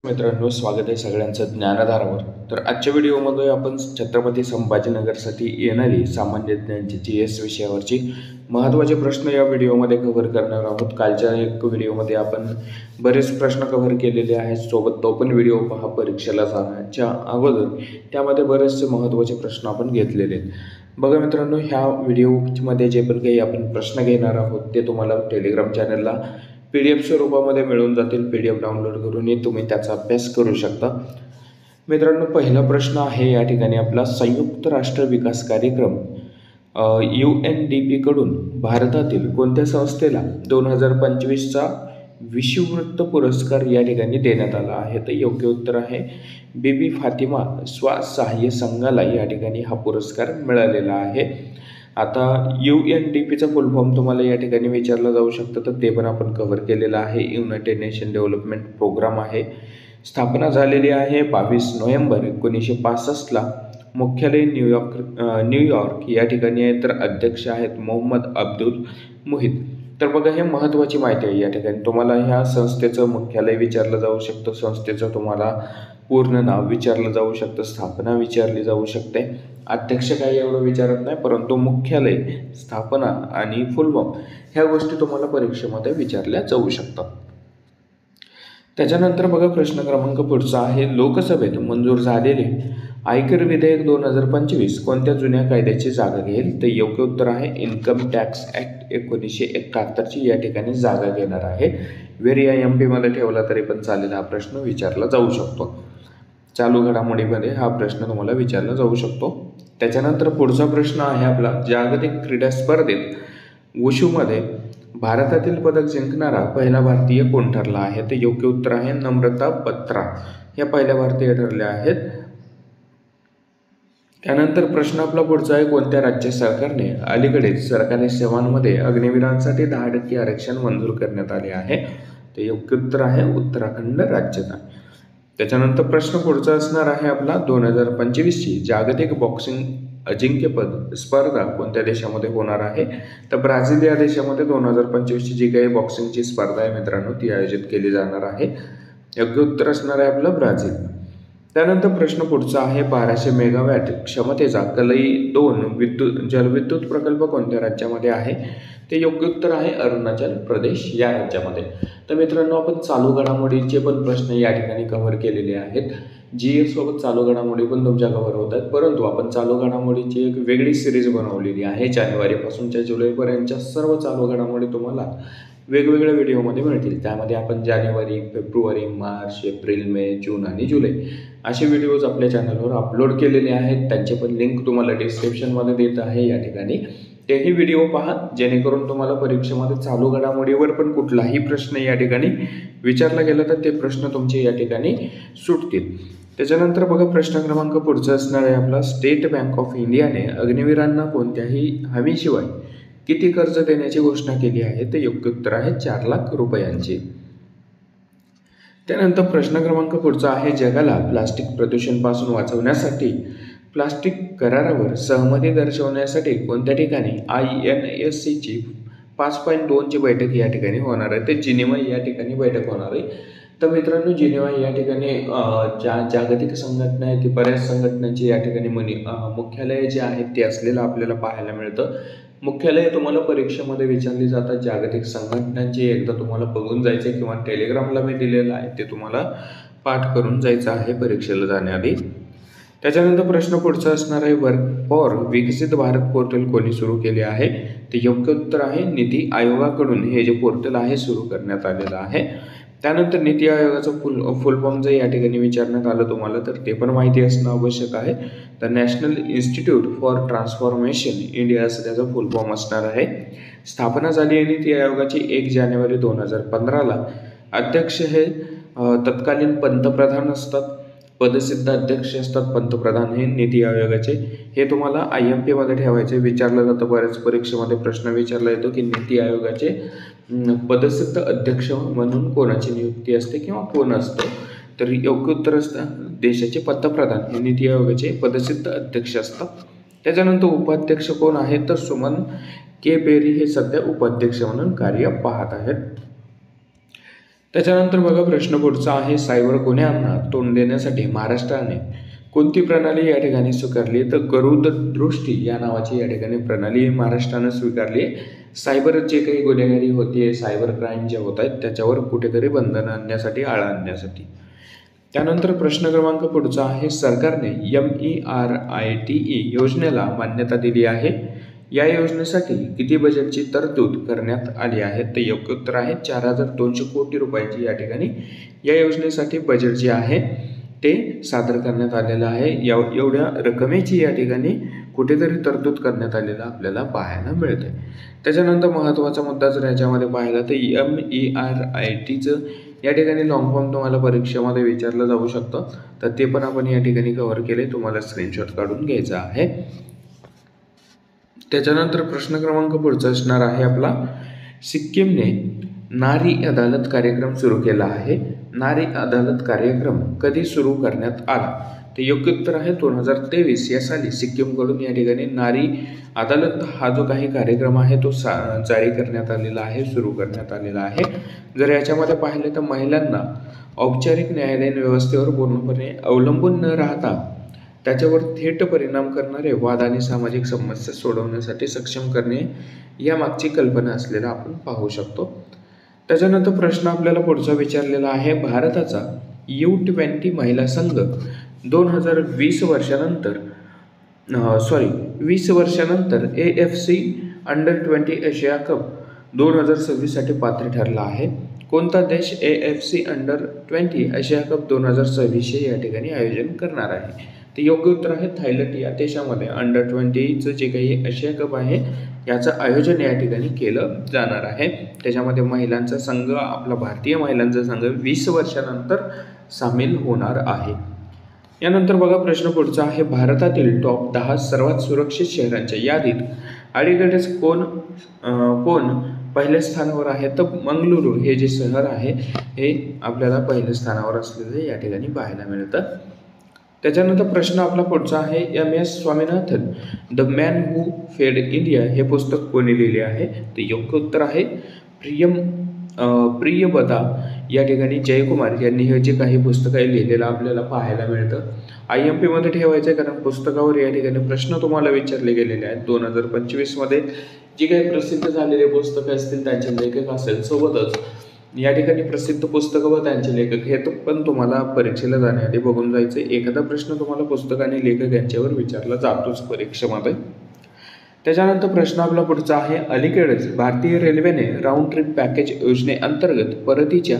मित्रांनो, स्वागत आहे सगळ्यांचं ज्ञानधारावर. तर आजच्या व्हिडिओमध्ये आपण छत्रपती संभाजीनगरसाठी येणारी सामान्य ज्ञानची GS विषयावरची महत्त्वाचे प्रश्न या व्हिडिओमध्ये कव्हर करणार आहोत. कालच्या एक व्हिडिओमध्ये आपण बरेच प्रश्न कव्हर केलेले आहेत. सोबत तो पण व्हिडिओ पहा परीक्षेला जाण्याच्या अगोदर. त्यामध्ये बरेचसे महत्त्वाचे प्रश्न आपण घेतलेले आहेत. बघा मित्रांनो, ह्या व्हिडिओमध्ये जे पण काही आपण प्रश्न घेणार आहोत ते तुम्हाला टेलिग्राम चॅनलला PDF स्वरूपामध्ये मिळून जातील. PDF डाउनलोड करूनही तुम्ही त्याचा अभ्यास करू शकता. मित्रांनो, पहिला प्रश्न आहे या ठिकाणी आपला, संयुक्त राष्ट्र विकास कार्यक्रम UNDP कडून भारतातील कोणत्या संस्थेला 2025चा विषुववृत्त पुरस्कार या ठिकाणी देण्यात आला आहे? तर योग्य उत्तर आहे बीबी फातिमा स्वसहाय्य संघाला या ठिकाणी हा पुरस्कार मिळालेला आहे. आता UNDPचा फुल फॉर्म तुम्हाला या ठिकाणी विचारला जाऊ शकतं, तर ते पण आपण कव्हर केलेलं आहे. युनायटेड नेशन डेव्हलपमेंट प्रोग्राम आहे. स्थापना झालेली आहे 22 नोव्हेंबर 1965ला. मुख्यालय न्यूयॉर्क या ठिकाणी आहे. तर अध्यक्ष आहेत मोहम्मद अब्दुल मुहित. तर बघा, हे महत्त्वाची माहिती आहे. या ठिकाणी तुम्हाला ह्या संस्थेचं मुख्यालय विचारलं जाऊ शकतं, संस्थेचं तुम्हाला पूर्ण नाव विचारलं जाऊ शकतं, स्थापना विचारली जाऊ शकते. अध्यक्ष काही एवढं विचारत नाही, परंतु मुख्यालय, स्थापना आणि फुल फॉर्म ह्या गोष्टी तुम्हाला परीक्षेमध्ये विचारल्या जाऊ शकतात. त्याच्यानंतर बघा, प्रश्न क्रमांक पुढचा आहे, लोकसभेत मंजूर झालेले आयकर विधेयक 2025 कोणत्या जुन्या कायद्याची जागा घेईल? तर योग्य उत्तर आहे इन्कम टॅक्स ॲक्ट 1971ची या ठिकाणी जागा घेणार आहे. व्हेरी IMP मध्ये ठेवला तरी पण चालेल, हा प्रश्न विचारला जाऊ शकतो. चालू घडामोडीमध्ये हा प्रश्न तुम्हाला विचारला जाऊ शकतो. त्याच्यानंतर पुढचा प्रश्न आहे आपला, जागतिक क्रीडा स्पर्धेत वुशूमध्ये भारतातील पदक जिंकणारा पहिला भारतीय कोण ठरला आहे? तर योग्य उत्तर आहे नम्रता बत्रा या पहिल्या भारतीय ठरल्या आहेत. त्यानंतर प्रश्न आपला पुढचा आहे, कोणत्या राज्य सरकारने अलीकडेच सरकारी सेवांमध्ये अग्निवीरांसाठी 10% आरक्षण मंजूर करण्यात आले आहे? ते योग्य उत्तर आहे उत्तराखंड राज्याचा. त्याच्यानंतर प्रश्न पुढचा असणार आहे आपला, 2025ची जागतिक बॉक्सिंग अजिंक्यपद स्पर्धा कोणत्या देशामध्ये होणार आहे? तर ब्राझील या देशामध्ये 2025ची जी काही बॉक्सिंगची स्पर्धा आहे मित्रांनो, ती आयोजित केली जाणार आहे. योग्य उत्तर असणार आहे आपलं ब्राझील. त्यानंतर प्रश्न पुढचा आहे, 1200 मेगावॅट क्षमतेचा कलई 2 जलविद्युत प्रकल्प कोणत्या राज्यामध्ये आहे? ते योग्य उत्तर आहे अरुणाचल प्रदेश या राज्यामध्ये. तर मित्रांनो, आपण चालू घडामोडीचे पण प्रश्न या ठिकाणी कव्हर केलेले आहेत. GS सोबत चालू घडामोडी पण तुमच्या कव्हर होत आहेत, परंतु आपण चालू घडामोडीची एक वेगळी सिरीज बनवलेली आहे. जानेवारीपासूनच्या जुलैपर्यंतच्या सर्व चालू घडामोडी तुम्हाला वेगवेगळ्या व्हिडिओमध्ये मिळतील. त्यामध्ये आपण जानेवारी, फेब्रुवारी, मार्च, एप्रिल, मे, जून आणि जुलै असे व्हिडिओज आपल्या चॅनलवर अपलोड केलेले आहेत. त्यांचे पण लिंक तुम्हाला डिस्क्रिप्शनमध्ये देत आहे या ठिकाणी. तेही व्हिडिओ पहा, जेणेकरून तुम्हाला परीक्षेमध्ये चालू घडामोडीवर पण कुठलाही प्रश्न या ठिकाणी विचारला गेला तर ते प्रश्न तुमचे या ठिकाणी सुटतील. त्याच्यानंतर बघा, प्रश्न क्रमांक पुढचा असणार आहे आपला, स्टेट बँक ऑफ इंडियाने अग्निवीरांना कोणत्याही हमीशिवाय किती कर्ज देण्याची घोषणा केली आहे? तर योग्य उत्तर आहे 4 लाख रुपयांची. त्यानंतर प्रश्न क्रमांक पुढचा आहे, जगाला प्लास्टिक प्रदूषणापासून वाचवण्यासाठी प्लास्टिक करारावर सहमती दर्शवण्यासाठी कोणत्या ठिकाणी INSCची 5.2ची बैठक या ठिकाणी होणार आहे? ते जिनेवा या ठिकाणी बैठक होणार आहे. तर मित्रांनो, जिनेवा या ठिकाणी जागतिक संघटना आहे की बऱ्याच संघटनांची या ठिकाणी मुख्यालय जे आहेत ते असलेलं आपल्याला पाहायला मिळतं. मुख्यालय तुम्हाला परीक्षेमध्ये विचारली जातात जागतिक संघटनांची. एकदा तुम्हाला बघून जायचं किंवा टेलिग्रामला मी दिलेलं आहे ते तुम्हाला पाठ करून जायचं आहे परीक्षेला जाण्याआधी. त्याच्यानंतर प्रश्न पुढचा असणार आहे, वर्क फॉर विकसित भारत पोर्टल कोणी सुरू केले आहे? ते योग्य उत्तर आहे नीती आयोगाकडून हे जे पोर्टल आहे सुरू करण्यात आलेलं आहे. त्यानंतर नीती आयोगाचं फुल फॉर्म जर या ठिकाणी विचारण्यात आलं तुम्हाला तर ते पण माहिती असणं आवश्यक आहे. तर national institute for transformation India असं त्याचं फुल फॉर्म असणार आहे. स्थापना झाली आहे नीती आयोगाची 1 जानेवारी 2015ला. अध्यक्ष हे तत्कालीन पंतप्रधान असतात. पदसिद्ध अध्यक्ष असतात पंतप्रधान हे नीती आयोगाचे. हे तुम्हाला IMP मध्ये ठेवायचे, विचारलं जातं. बऱ्याच परीक्षेमध्ये प्रश्न विचारला येतो की नीती आयोगाचे पदसिद्ध अध्यक्ष म्हणून कोणाची नियुक्ती असते किंवा कोण असतं? तर योग्य उत्तर असतं देशाचे पंतप्रधान हे नीती आयोगाचे पदसिद्ध अध्यक्ष असतात. त्याच्यानंतर उपाध्यक्ष कोण आहेत? तर सुमन के बेरी हे सध्या उपाध्यक्ष म्हणून कार्य पाहत आहेत. त्याच्यानंतर बघा प्रश्न पुढचा आहे, सायबर गुन्ह्यांना तोंड देण्यासाठी महाराष्ट्राने कोणती प्रणाली या ठिकाणी स्वीकारली? तर गरुड दृष्टी या नावाची या ठिकाणी प्रणाली महाराष्ट्रानं स्वीकारली आहे. सायबर जे काही गुन्हेगारी होते, सायबर क्राईम जे होत आहेत त्याच्यावर कुठेतरी बंधनं आणण्यासाठी, आळा आणण्यासाठी. त्यानंतर प्रश्न क्रमांक पुढचा आहे, सरकारने MERITE योजनेला मान्यता दिली आहे. या योजनेसाठी किती बजेटची तरतूद करण्यात आली आहे? तर योग्य उत्तर आहे 4,200 कोटी रुपयाची या ठिकाणी या योजनेसाठी बजेट जे आहे ते सादर करण्यात आलेलं आहे. एवढ्या रकमेची या ठिकाणी कुठेतरी तरतूद करण्यात आलेलं आपल्याला पाहायला मिळते. त्याच्यानंतर महत्त्वाचा मुद्दा जर याच्यामध्ये पाहिला तर MERITEचं या ठिकाणी लॉंग फॉर्म तुम्हाला परीक्षेमध्ये विचारलं जाऊ शकतं, तर ते पण आपण या ठिकाणी कव्हर केले. तुम्हाला स्क्रीनशॉट काढून घ्यायचा आहे. त्याच्यानंतर प्रश्न क्रमांक पुढचा असणार आहे आपला, सिक्कीमने नारी अदालत कार्यक्रम सुरू केला आहे. नारी अदालत कार्यक्रम कधी सुरू करण्यात आला? तर योग्य उत्तर आहे 2023 या साली सिक्कीमकडून या ठिकाणी नारी अदालत हा जो काही कार्यक्रम आहे तो जारी करण्यात आलेला आहे, सुरू करण्यात आलेला आहे. जर याच्यामध्ये पाहिले तर महिलांना औपचारिक न्यायालयीन व्यवस्थेवर पूर्णपणे अवलंबून न राहता त्याच्यावर थेट परिणाम करणारे वाद आणि सामाजिक समस्या सोडवण्यासाठी सक्षम करणे या मागची कल्पना असलेला आपण पाहू शकतो. त्याच्यानंतर प्रश्न आपल्याला पुढचा विचारलेला आहे, भारताचा U20 महिला संघ 2020 वर्षानंतर AFC अंडर-20 आशिया कप 2026 साठी पात्र ठरला आहे. कोणता देश AFC अंडर-20 आशिया कप 2026 या ठिकाणी आयोजन करणार आहे? ते योग्य उत्तर आहे थायलंड या देशामध्ये अंडर-20चं जे काही आशिया कप आहे याचं आयोजन या ठिकाणी केलं जाणार आहे. त्याच्यामध्ये महिलांचा संघ, आपला भारतीय महिलांचा संघ 20 वर्षानंतर सामील होणार आहे. यानंतर बघा प्रश्न पुढचा आहे, भारतातील टॉप 10 सर्वात सुरक्षित शहरांच्या यादीत अलीकडेच कोण पहिल्या स्थानावर आहे? तर मंगळुरू हे जे शहर आहे हे आपल्याला पहिल्या स्थानावर असलेले या ठिकाणी पाहायला मिळतं. त्याच्यानंतर प्रश्न आपला पुढचा आहे, MS Swaminathan the man who फेड इंडिया हे पुस्तक कोणी लिहिले आहे? तर योग्य उत्तर आहे प्रियबदा या ठिकाणी जयकुमार यांनी हे जे काही पुस्तक आहे लिहिलेलं आपल्याला पाहायला मिळतं. IMP मध्ये ठेवायचं आहे कारण पुस्तकावर या ठिकाणी प्रश्न तुम्हाला विचारले गेलेले आहेत. 2025 मध्ये जी काही प्रसिद्ध झालेले पुस्तकं असतील त्यांचे लेखक असेल, सोबतच या ठिकाणी प्रसिद्ध पुस्तकं व त्यांचे लेखक हे पण तुम्हाला परीक्षेला जाण्याआधी बघून जायचं. एखादा प्रश्न तुम्हाला पुस्तक आणि लेखक यांच्यावर विचारला जातोच परीक्षेमध्ये. त्याच्यानंतर प्रश्न आपला पुढचा आहे, अलीकडेच भारतीय रेल्वेने राऊंड ट्रिप पॅकेज योजनेअंतर्गत परतीच्या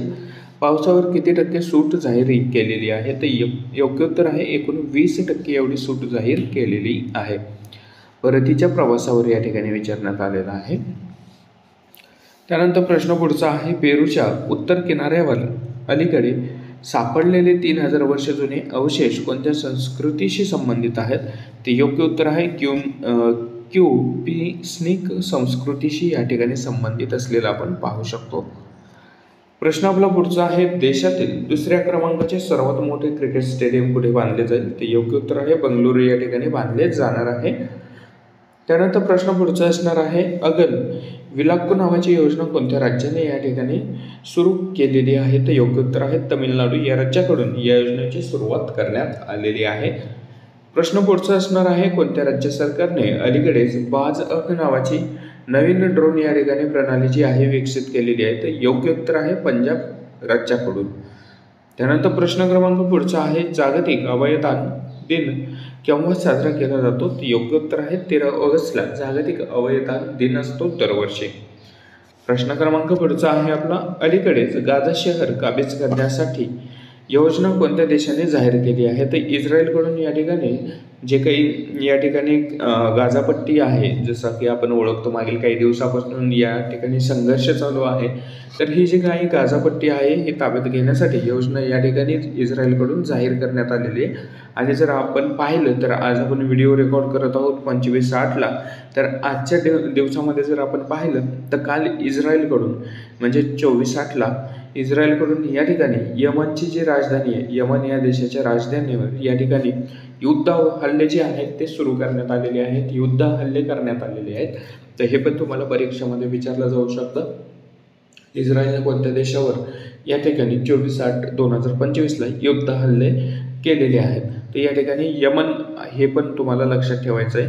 पावसावर किती टक्के सूट जाहीर केलेली आहे? तर योग्य उत्तर आहे एकूण 20% एवढी सूट जाहीर केलेली आहे. परतीच्या प्रवासावर या ठिकाणी विचारण्यात आलेला आहे. त्यानंतर प्रश्न पुढचा आहे, पेरूच्या उत्तर किनाऱ्यावर अलीकडे सापडलेले 3000 वर्ष जुने अवशेष कोणत्या संस्कृतीशी संबंधित आहेत? ते योग्य उत्तर आहे क्यूपिस्निक संस्कृतीशी या ठिकाणी संबंधित असलेला आपण पाहू शकतो. प्रश्न आपला पुढचा आहे, देशातील दुसऱ्या क्रमांकाचे सर्वात मोठे क्रिकेट स्टेडियम कुठे बांधले जाईल? ते योग्य उत्तर आहे बंगळुरू या ठिकाणी बांधले जाणार आहे. त्यानंतर प्रश्न पुढचा असणार आहे, अगल विलाक्कू नावाची योजना कोणत्या राज्याने या ठिकाणी सुरू केलेली आहे? तर योग्य उत्तर आहे तमिळनाडू या राज्याकडून या योजनेची सुरुवात करण्यात आलेली आहे. प्रश्न पुढचा असणार आहे, कोणत्या राज्य सरकारने अलीकडेच बाज अक नावाची नवीन ड्रोन या ठिकाणी प्रणाली जी आहे विकसित केलेली आहे? तर योग्य उत्तर आहे पंजाब राज्याकडून. त्यानंतर प्रश्न क्रमांक पुढचा आहे, जागतिक अवयवदान दिन केव्हा साजरा केला जातो? तर योग्य उत्तर आहे 13 ऑगस्टला जागतिक अवयवदान दिन असतो दरवर्षी. प्रश्न क्रमांक पुढचा आहे आपला, अलीकडेच गाझा शहर काबीज करण्यासाठी योजना कोणत्या देशाने जाहीर केली आहे? तर इस्रायलकडून या ठिकाणी जे काही या ठिकाणी गाझापट्टी आहे, जसं की आपण ओळखतो मागील काही दिवसापासून या ठिकाणी संघर्ष चालू आहे, तर ही जी काही गाझापट्टी आहे ही ताब्यात घेण्यासाठी योजना या ठिकाणी इस्रायलकडून जाहीर करण्यात आलेली आहे. आणि जर आपण पाहिलं तर आज आपण व्हिडिओ रेकॉर्ड करत आहोत 25/8ला, तर आजच्या दिवसामध्ये जर आपण पाहिलं तर काल इस्रायलकडून म्हणजे 24/8ला इस्रायलकडून या ठिकाणी यमनची जी राजधानी आहे, यमन या देशाच्या राजधानीवर या ठिकाणी युद्ध हल्ले जे आहेत ते सुरू करण्यात आलेले आहेत, युद्ध हल्ले करण्यात आलेले आहेत. तर हे पण तुम्हाला परीक्षेमध्ये विचारलं जाऊ शकतं. इस्रायलने कोणत्या देशावर या ठिकाणी 24/8/2025ला युद्ध हल्ले केलेले आहेत? तर या ठिकाणी यमन हे पण तुम्हाला लक्षात ठेवायचं आहे.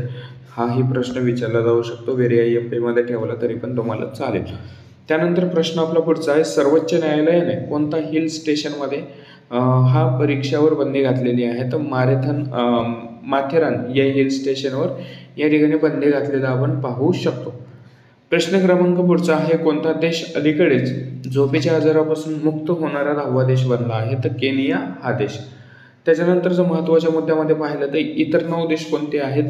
हाही प्रश्न विचारला जाऊ शकतो. व्हेरी मध्ये ठेवला तरी पण तुम्हाला चालेल. त्यानंतर प्रश्न आपला पुढचा आहे, सर्वोच्च न्यायालयाने कोणता हिल स्टेशनमध्ये हा परीक्षावर बंदी घातलेली आहे? तर माथेरान या हिल स्टेशनवर या ठिकाणी बंदी घातलेला आपण पाहू शकतो. प्रश्न क्रमांक पुढचा आहे, कोणता देश अलीकडेच झोपेच्या आजारापासून मुक्त होणारा 10वा देश बनला आहे? तर केनिया हा देश. त्याच्यानंतर जर महत्त्वाच्या मुद्द्यामध्ये पाहिलं तर इतर 9 देश कोणते आहेत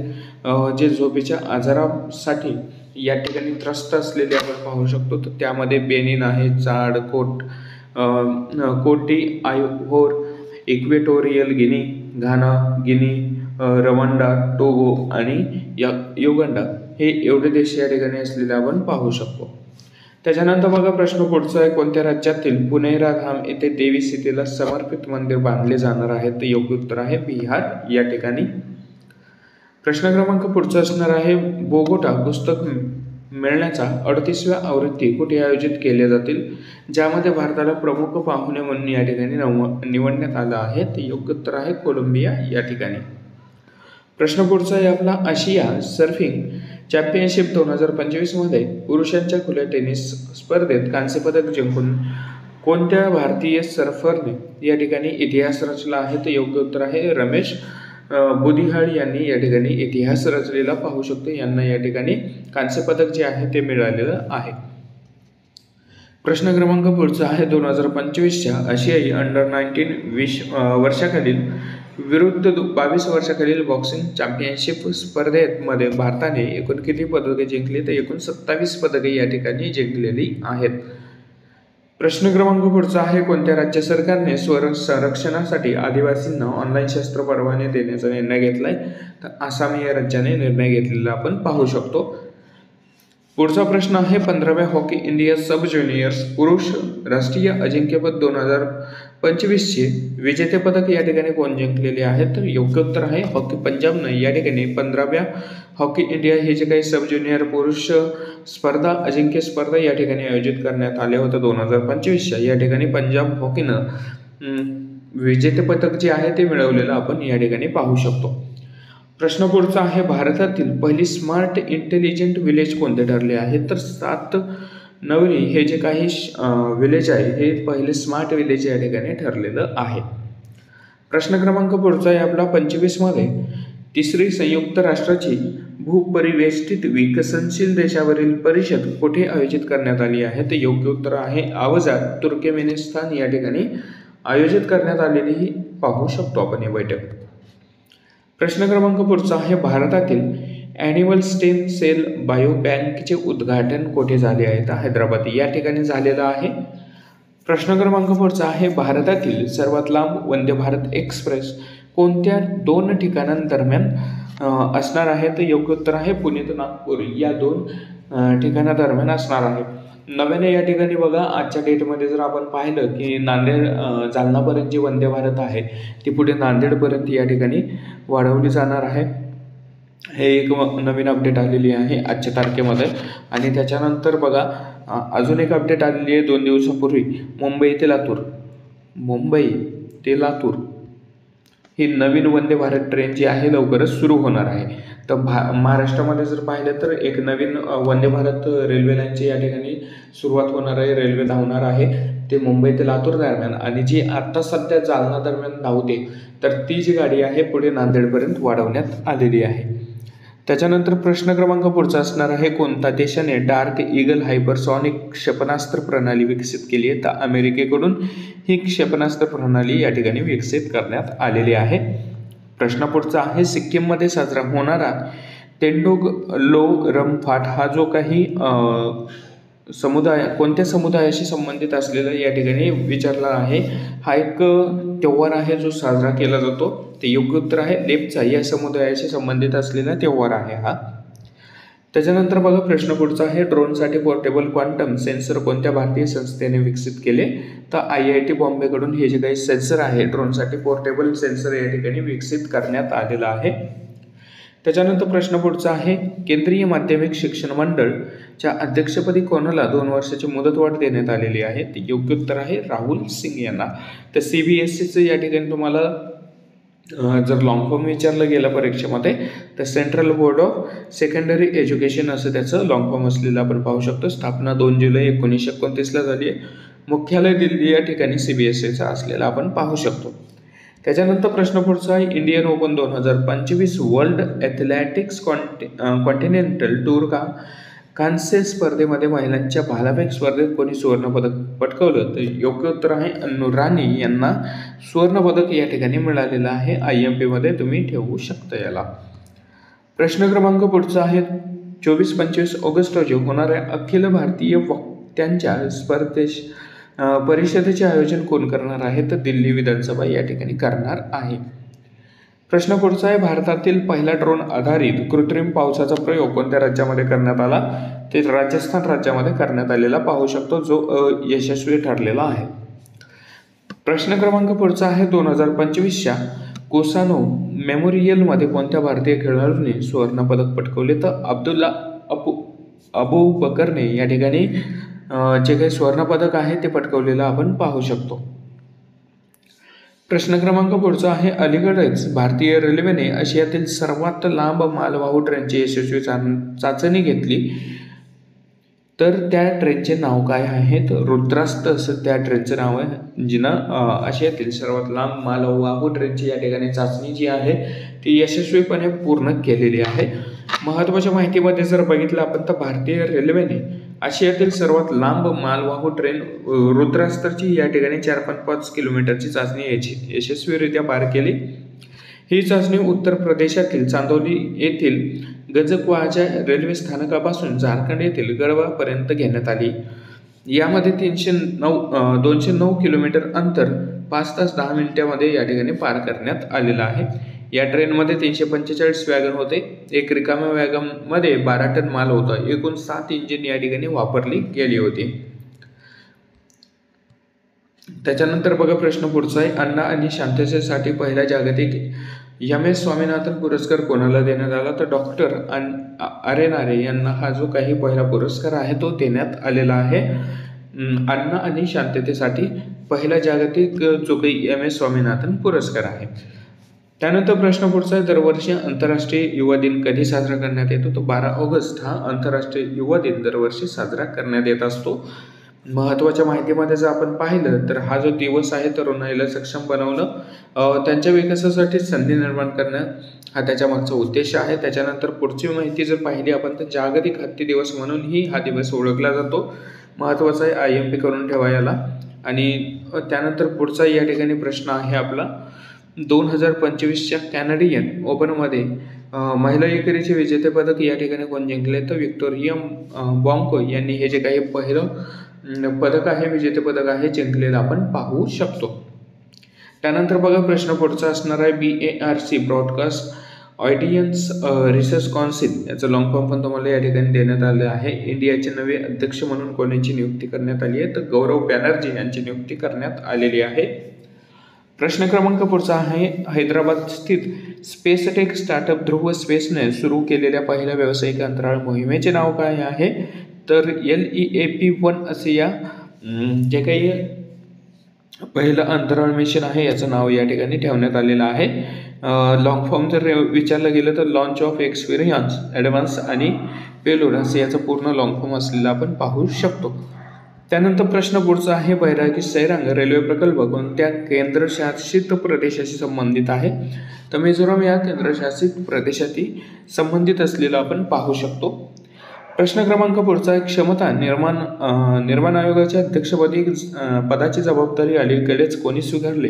जे झोपेच्या आजारासाठी या ठिकाणी त्रस्त असलेले आपण पाहू शकतो? तर त्यामध्ये बेनिन आहे, चाड, कोटी आयव्होर, इक्वेटोरियल गिनी, घाना, गिनी, रवांडा, टोगो आणि युगांडा हे एवढे देश या ठिकाणी असलेले आपण पाहू शकतो. त्याच्यानंतर बघा प्रश्न पुढचा आहे, कोणत्या राज्यातील पुनेरा धाम येथे देवी सीतेला समर्पित मंदिर बांधले जाणार आहे? तर योग्य उत्तर आहे बिहार या ठिकाणी. प्रश्न क्रमांक पुढचा असणार आहे, बोगोटा पुस्तक मेळ्याचा 38व्या आवृत्ती कुठे आयोजित केल्या जातील, ज्यामध्ये भारताला प्रमुख पाहुणे म्हणून या ठिकाणी निवडण्यात आलं आहे? तर योग्य उत्तर आहे कोलंबिया या ठिकाणी. प्रश्न पुढचा आहे आपला, आशिया सर्फिंग चॅम्पियनशिप 2025 मध्ये पुरुषांच्या खुल्या टेनिस स्पर्धेत कांस्य पदक जिंकून कोणत्या भारतीय सर्फरने या ठिकाणी इतिहास रचला आहे? तर योग्य उत्तर आहे रमेश बुदिहाळ यांनी या ठिकाणी इतिहास रचलेला पाहू शकतो. यांना या ठिकाणी कांस्य पदक जे आहे ते मिळालेलं आहे. प्रश्न क्रमांक पुढचा आहे, 2025च्या आशियाई अंडर-19 वर्षाखालील विरुद्ध 22 वर्षाखालील बॉक्सिंग चॅम्पियनशिप स्पर्धेमध्ये भारताने एकूण किती पदके जिंकली? तर एकूण 27 पदके या ठिकाणी जिंकलेली आहेत. प्रश्न क्रमांक पुढचा आहे, कोणत्या राज्य सरकारने संरक्षणासाठी आदिवासींना ऑनलाईन शस्त्र परवाने देण्याचा निर्णय घेतलाय? तर आसाम या राज्याने निर्णय घेतलेला आपण पाहू शकतो. पुढचा प्रश्न आहे, 15व्या हॉकी इंडिया सब ज्युनियर्स पुरुष राष्ट्रीय अजिंक्यपद 2025चे विजेतेपदक या ठिकाणी कोण जिंकलेले आहे? तर योग्य उत्तर आहे हॉकी पंजाबनं या ठिकाणी 15व्या हॉकी इंडिया हे जे काही सब ज्युनियर पुरुष स्पर्धा अजिंक्य स्पर्धा या ठिकाणी आयोजित करण्यात आल्या होत्या 2025च्या, या ठिकाणी पंजाब हॉकीनं विजेतेपदक जे आहे ते मिळवलेलं आपण या ठिकाणी पाहू शकतो. प्रश्न पुढचा आहे, भारतातील पहिली स्मार्ट इंटेलिजंट विलेज कोणते ठरले आहे? तर 7 नवरी हे जे काही विलेज आहे हे पहिले स्मार्ट विलेज या ठिकाणी ठरलेलं आहे. प्रश्न क्रमांक पुढचा आहे आपला, 25 मध्ये तिसरी संयुक्त राष्ट्राची भूपरिवेष्टित विकसनशील देशावरील परिषद कुठे आयोजित करण्यात आली आहे? तर योग्य उत्तर आहे अवजात तुर्कमेनिस्तान या ठिकाणी आयोजित करण्यात आलेली ही पाहू शकतो आपण ही बैठक. प्रश्न क्रमांक पुढचा आहे, भारतातील ॲनिमल स्टेम सेल बायो बँकचे उद्घाटन कुठे झाले आहे? तर हैदराबाद या ठिकाणी झालेलं आहे. प्रश्न क्रमांक पुढचा आहे, भारतातील सर्वात लांब वंदे भारत एक्सप्रेस कोणत्या 2 ठिकाणांदरम्यान असणार आहे? तर योग्य उत्तर आहे पुणे ते नागपूर या 2 ठिकाणादरम्यान असणार आहे. नव्याने या ठिकाणी बघा आजच्या डेटमध्ये जर आपण पाहिलं की नांदेड जालनापर्यंत जी वंदे भारत आहे ती पुढे नांदेडपर्यंत या ठिकाणी वाढवली जाणार आहे. हे एक नवीन अपडेट आलेली आहे आजच्या तारखेमध्ये. आणि त्याच्यानंतर बघा अजून एक अपडेट आलेली आहे 2 दिवसापूर्वी, मुंबई ते लातूर ही नवीन वंदे भारत ट्रेन जी आहे लवकरच सुरू होणार आहे. तर महाराष्ट्रामध्ये जर पाहिलं तर एक नवीन वंदे भारत रेल्वे लाईनची या ठिकाणी सुरुवात होणार आहे. रेल्वे धावणार आहे ते मुंबई ते लातूर दरम्यान, आणि जी आत्ता सध्या जालना दरम्यान धावते तर ती जी गाडी आहे पुढे नांदेडपर्यंत वाढवण्यात आलेली आहे. त्याच्यानंतर प्रश्न क्रमांक पुढचा असणार आहे, कोणत्या देशाने डार्क ईगल हायपरसॉनिक क्षेपणास्त्र प्रणाली विकसित केली आहे? तर अमेरिकेकडून ही क्षेपणास्त्र प्रणाली या ठिकाणी विकसित करण्यात आलेली आहे. प्रश्न पुढचा आहे, सिक्कीममध्ये साजरा होणारा तेंडोगलोरमफाट हा जो काही कोणत्या समुदायाशी संबंधित असलेला या ठिकाणी विचारला आहे. हा एक त्योहार आहे जो साजरा केला जातो. ते योग्य उत्तर आहे लेप्चा या समुदायाशी संबंधित असलेला त्योहार आहे हा. त्याच्यानंतर बघा प्रश्न पुढचा आहे, ड्रोनसाठी पोर्टेबल क्वांटम सेन्सर कोणत्या भारतीय संस्थेने विकसित केले? तर IIT बॉम्बेकडून हे जे काही सेन्सर आहे ड्रोनसाठी पोर्टेबल सेन्सर या ठिकाणी विकसित करण्यात आलेला आहे. त्याच्यानंतर प्रश्न पुढचा आहे, केंद्रीय माध्यमिक शिक्षण मंडळच्या अध्यक्षपदी कोणाला 2 वर्षाची मुदतवाढ देण्यात आलेली आहे? ते योग्य उत्तर आहे राहुल सिंग यांना. तर CBSEचं या ठिकाणी तुम्हाला जर लॉंग फॉर्म विचारलं गेलं परीक्षेमध्ये तर central board of secondary education असं त्याचं लॉंग फॉर्म असलेलं आपण पाहू शकतो. स्थापना 2 जुलै 1929ला झाली आहे. मुख्यालय दिल्ली या ठिकाणी CBSEचं असलेलं आपण पाहू शकतो. त्याच्यानंतर प्रश्न पुढचा आहे, Indian open 2025 world athletics continental tour कांस्य स्पर्धेमध्ये महिलांच्या भालाफेक स्पर्धेत कोणी सुवर्णपदक पटकावलं? तर योग्य उत्तर आहे अन्नू राणी यांना सुवर्णपदक या ठिकाणी मिळालेलं आहे. IMP मध्ये तुम्ही ठेवू शकता याला. प्रश्न क्रमांक पुढचा आहे, 24-25 ऑगस्ट रोजी होणाऱ्या अखिल भारतीय वक्त्यांच्या परिषदेचे आयोजन कोण करणार आहे? तर दिल्ली विधानसभा या ठिकाणी करणार आहे. प्रश्न पुढचा आहे, भारतातील पहिला ड्रोन आधारित कृत्रिम पावसाचा प्रयोग कोणत्या राज्यामध्ये करण्यात आला? ते राजस्थान राज्यामध्ये करण्यात आलेला पाहू शकतो, जो यशस्वी ठरलेला आहे. प्रश्न क्रमांक पुढचा आहे, 2025च्या कोसानो मेमोरियलमध्ये कोणत्या भारतीय खेळाडूंनी सुवर्णपदक पटकावले? तर अब्दुल्ला अबू बकरने या ठिकाणी जे काही सुवर्णपदक आहे ते पटकावलेलं आपण पाहू शकतो. प्रश्न क्रमांक पुढचा आहे, अलीकडेच भारतीय रेल्वेने आशियातील सर्वात लांब मालवाहू ट्रेनची यशस्वी चाचणी घेतली, तर त्या ट्रेनचे नाव काय आहे? तर रुद्रास्त असं त्या ट्रेनचं नाव आहे, जिनं आशियातील सर्वात लांब मालवाहू ट्रेनची या ठिकाणी चाचणी जी आहे ती यशस्वीपणे पूर्ण केलेली आहे. महत्त्वाच्या माहितीमध्ये जर बघितलं आपण तर भारतीय रेल्वेने आशियातील सर्वात लांब मालवाहू ट्रेन रुद्रास्तची या ठिकाणी 4.5 किलोमीटरची चाचणी यशस्वीरित्या पार केली. ही चाचणी उत्तर प्रदेशातील चांदौली येथील गजक्वाच्या रेल्वे स्थानकापासून झारखंड येथील गढ़वापर्यंत घेण्यात आली. यामध्ये 209 किलोमीटर अंतर 5 तास 10 मिनिटांमध्ये या ठिकाणी पार करण्यात आलेलं आहे. या ट्रेनमध्ये 345 वॅगन होते. एक रिकाम्या वॅगनमध्ये 12 टन माल होता. एकूण 7 इंजिन या ठिकाणी वापरली गेली होती. त्याच्यानंतर बघा प्रश्न पुढचा आहे, अण्णा आणि शांततेसाठी पहिला जागतिक MS स्वामीनाथन पुरस्कार कोणाला देण्यात आला? तर डॉक्टर आरेनारे यांना हा जो काही पहिला पुरस्कार आहे तो देण्यात आलेला आहे. अण्णा आणि शांततेसाठी पहिला जागतिक जो काही MS स्वामीनाथन पुरस्कार आहे. त्यानंतर प्रश्न पुढचा आहे, दरवर्षी आंतरराष्ट्रीय युवा दिन कधी साजरा करण्यात येतो? तो 12 ऑगस्ट हा आंतरराष्ट्रीय युवा दिन दरवर्षी साजरा करण्यात येत असतो. महत्त्वाच्या माहितीमध्ये जर आपण पाहिलं तर हा जो दिवस आहे तरुणाईला सक्षम बनवणं, त्यांच्या विकासासाठी संधी निर्माण करणं हा त्याच्या मागचा उद्देश आहे. त्याच्यानंतर पुढची माहिती जर पाहिली आपण तर जागतिक हत्ती दिवस म्हणूनही हा दिवस ओळखला जातो. महत्त्वाचा आहे, IMP करून ठेवा याला. आणि त्यानंतर पुढचा या ठिकाणी प्रश्न आहे आपला, 2025च्या कॅनडियन ओपनमध्ये महिला एकेरीचे विजेतेपदक या ठिकाणी कोण जिंकले? तर व्हिक्टोरिया बॉन्को यांनी हे जे काही पहिलं पदक आहे, विजेतेपदक आहे, जिंकलेलं आपण पाहू शकतो. त्यानंतर बघा प्रश्न पुढचा असणार आहे, BARC broadcast audience research council याचं लॉंग फॉर्म पण तुम्हाला या ठिकाणी देण्यात आले आहे. इंडियाचे नवे अध्यक्ष म्हणून कोणाची नियुक्ती करण्यात आली आहे? तर गौरव बॅनर्जी यांची नियुक्ती करण्यात आलेली आहे. प्रश्न क्रमांक पुढचा आहे, हैदराबाद स्थित स्पेसटेक स्टार्टअप ध्रुव स्पेसने सुरू केलेल्या पहिल्या व्यावसायिक अंतराळ मोहिमेचे नाव काय आहे? तर LEAP-1 असे या जे काही पहिलं अंतराळ मिशन आहे याचं नाव या ठिकाणी ठेवण्यात आलेलं आहे. लॉंग फॉर्म जर विचारलं गेलं तर लॉन्च ऑफ एक्सपिरियन्स ॲडव्हान्स आणि पेलोड असे याचं पूर्ण लॉंग फॉर्म असलेलं आपण पाहू शकतो. त्यानंतर प्रश्न पुढचा आहे, बैरागी सैरांग रेल्वे प्रकल्प कोणत्या केंद्रशासित प्रदेशाशी संबंधित आहे? तर मिझोराम या केंद्रशासित प्रदेशाशी संबंधित असलेलं आपण पाहू शकतो. प्रश्न क्रमांक पुढचा आहे, क्षमता निर्माण आयोगाच्या अध्यक्षपदी पदाची जबाबदारी अलीकडेच कोणी स्वीकारली?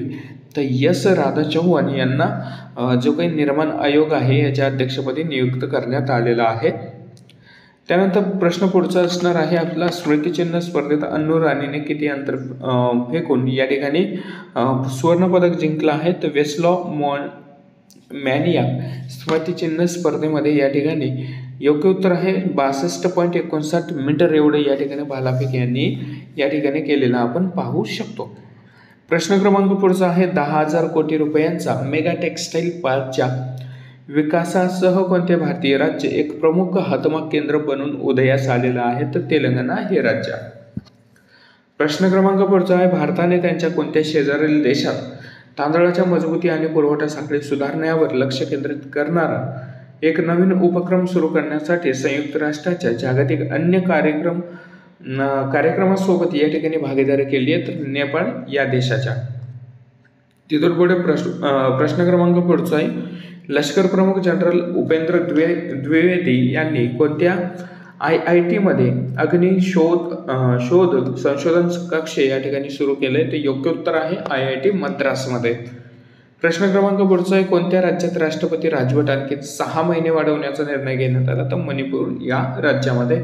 तर S राधा चौहान यांना जो काही निर्माण आयोग आहे याच्या अध्यक्षपदी नियुक्त करण्यात आलेला आहे. त्यानंतर प्रश्न पुढचा असणार आहे आपला, स्मृतिचिन्ह स्पर्धेत अन्नू राणीने किती अंतर फेकून या ठिकाणी सुवर्णपदक जिंकलं आहे? तर वेस्लो मॅनिया स्मृतिचिन्ह स्पर्धेमध्ये या ठिकाणी योग्य उत्तर आहे 62.59 मीटर एवढे या ठिकाणी भालाफेक यांनी या ठिकाणी केलेलं आपण पाहू शकतो. प्रश्न क्रमांक पुढचा आहे, 10,000 कोटी रुपयांचा मेगा टेक्सटाईल पार्कच्या विकासासह कोणते भारतीय राज्य एक प्रमुख हातमाग केंद्र बनून उदयास आलेलं आहे? तर तेलंगणा हे राज्य. प्रश्न क्रमांक पुढचा आहे, भारताने त्यांच्या कोणत्या शेजारील देशात तांदळाच्या मजबूती आणि पुरवठा साखळी सुधारण्यावर लक्ष केंद्रित करणारा एक नवीन उपक्रम सुरू करण्यासाठी संयुक्त राष्ट्राच्या जागतिक अन्य कार्यक्रमासोबत या ठिकाणी भागीदारी केली आहे? तर नेपाळ या देशाच्या. तिथून पुढे प्रश्न क्रमांक पुढचा आहे, लष्कर प्रमुख जनरल उपेंद्र द्विवेदी यांनी कोणत्या IIT मध्ये अग्नि शोध संशोधन कक्ष या ठिकाणी सुरू केले? ते योग्य उत्तर आहे IIT मद्रासमध्ये. प्रश्न क्रमांक पुढचा आहे, कोणत्या राज्यात राष्ट्रपती राजवट आणखी 6 महिने वाढवण्याचा निर्णय घेण्यात आला? तर मणिपूर या राज्यामध्ये.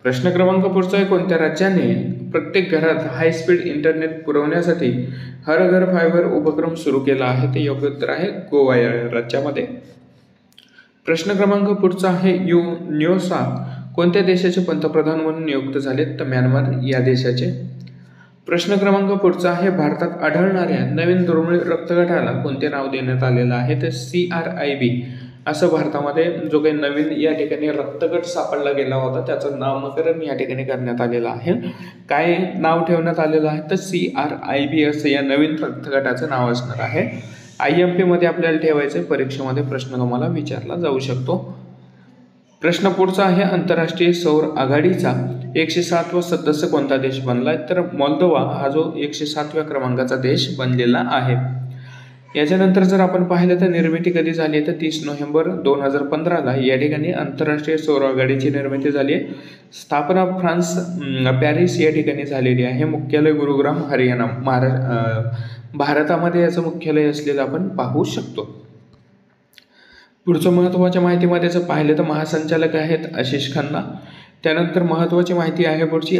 प्रश्न क्रमांक पुढचा आहे, कोणत्या राज्याने प्रत्येक घरात हाय स्पीड इंटरनेट पुरवण्यासाठी हर घर फायबर उपक्रम सुरू केला आहे? ते योग्य उत्तर आहे गोवा या राज्यामध्ये. प्रश्न क्रमांक पुढचा आहे, न्योसा कोणत्या देशाचे पंतप्रधान म्हणून नियुक्त झालेत? तर म्यानमार या देशाचे. प्रश्न क्रमांक पुढचा आहे, भारतात आढळणाऱ्या नवीन दुर्मिळ रक्तगटाला कोणते नाव देण्यात आलेलं आहे? तर CRIB असं भारतामध्ये जो काही नवीन या ठिकाणी रक्तगट सापडला गेला होता त्याचं नामकरण या ठिकाणी करण्यात आलेलं आहे. काय नाव ठेवण्यात आलेलं आहे? तर CRIB असं या नवीन रक्तगटाचं नाव असणार आहे. IMP मध्ये आपल्याला ठेवायचं, परीक्षेमध्ये प्रश्न तुम्हाला विचारला जाऊ शकतो. प्रश्न पुढचा आहे, आंतरराष्ट्रीय सौर आघाडीचा 107वा सदस्य कोणता देश बनलाय? तर मोल्दोवा हा जो 107व्या क्रमांकाचा देश बनलेला आहे. याच्यानंतर जर आपण पाहिलं तर निर्मिती कधी झाली आहे? तर 30 नोव्हेंबर 2015ला या ठिकाणी आंतरराष्ट्रीय सौर आघाडीची निर्मिती झाली आहे. स्थापना फ्रान्स पॅरिस या ठिकाणी झालेली आहे. मुख्यालय गुरुग्राम हरियाणा भारतामध्ये याचं मुख्यालय असलेलं आपण पाहू शकतो. पुढचं महत्त्वाच्या माहितीमध्ये जर पाहिलं तर महासंचालक आहेत आशिष खन्ना. त्यानंतर महत्त्वाची माहिती आहे पुढची,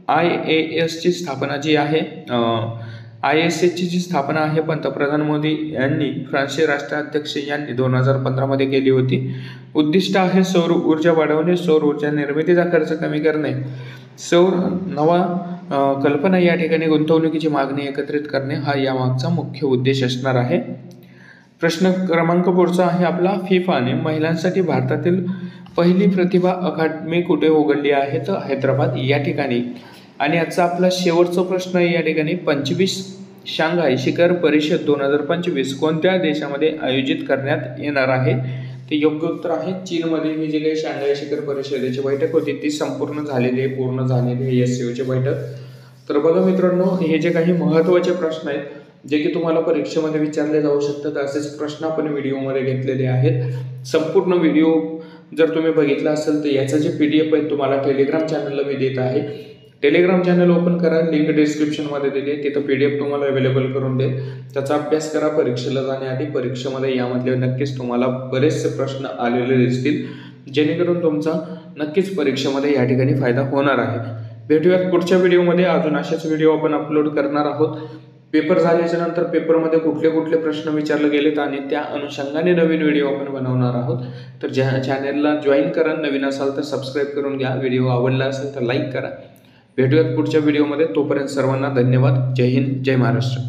IASची स्थापना जी आहे ISSची जी स्थापना आहे पंतप्रधान मोदी यांनी फ्रान्सचे राष्ट्राध्यक्ष यांनी 2015 मध्ये केली होती. उद्दिष्ट आहे सौर ऊर्जा वाढवणे, सौर ऊर्जा निर्मितीचा खर्च कमी करणे, सौर नवा कल्पना या ठिकाणी गुंतवणुकीची मागणी एकत्रित करणे हा यामागचा मुख्य उद्देश असणार आहे. प्रश्न क्रमांक पुढचा आहे आपला, फिफाने महिलांसाठी भारतातील पहिली प्रतिभा अकादमी कुठे उघडली आहे? तर हैदराबाद या ठिकाणी. आणि आजचा आपला शेवटचा प्रश्न या ठिकाणी 25 शांघाय शिखर परिषद 2025 कोणत्या देशामध्ये आयोजित करण्यात येणार आहे? ते योग्य उत्तर आहे चीनमध्ये. ही जी काही शांघाय शिखर परिषदेची बैठक होती ती संपूर्ण झालेली आहे, पूर्ण झालेली आहे SCOची बैठक. तर बघा मित्रांनो, हे जे काही महत्त्वाचे प्रश्न आहेत जे की तुम्हाला परीक्षेमध्ये विचारले जाऊ शकतात असेच प्रश्न आपण व्हिडिओमध्ये घेतलेले आहेत. संपूर्ण व्हिडिओ जर तुम्ही बघितला असेल तर याचा जे PDF आहे तुम्हाला टेलिग्राम चॅनलला मी देत आहे. टेलिग्राम चॅनल ओपन करा, लिंक डिस्क्रिप्शनमध्ये दिली आहे, तिथं PDF तुम्हाला अवेलेबल करून देईल. त्याचा अभ्यास करा. परीक्षेला जाण्याआधी परीक्षेमध्ये यामधले नक्कीच तुम्हाला बरेचसे प्रश्न आलेले दिसतील, जेणेकरून तुमचा नक्कीच परीक्षेमध्ये या ठिकाणी फायदा होणार आहे. भेटूयात पुढच्या व्हिडिओमध्ये. अजून असेच व्हिडिओ आपण अपलोड करणार आहोत. पेपर झाल्याच्या नंतर पेपरमध्ये कुठले कुठले प्रश्न विचारले गेलेत आणि त्या अनुषंगाने नवीन व्हिडिओ आपण बनवणार आहोत. तर ज्या चॅनलला जॉईन करा, नवीन असाल तर सबस्क्राईब करून घ्या. व्हिडिओ आवडला असेल तर लाईक करा. भेटूयात पुढच्या व्हिडिओमध्ये. तोपर्यंत सर्वांना धन्यवाद. जय हिंद, जय महाराष्ट्र.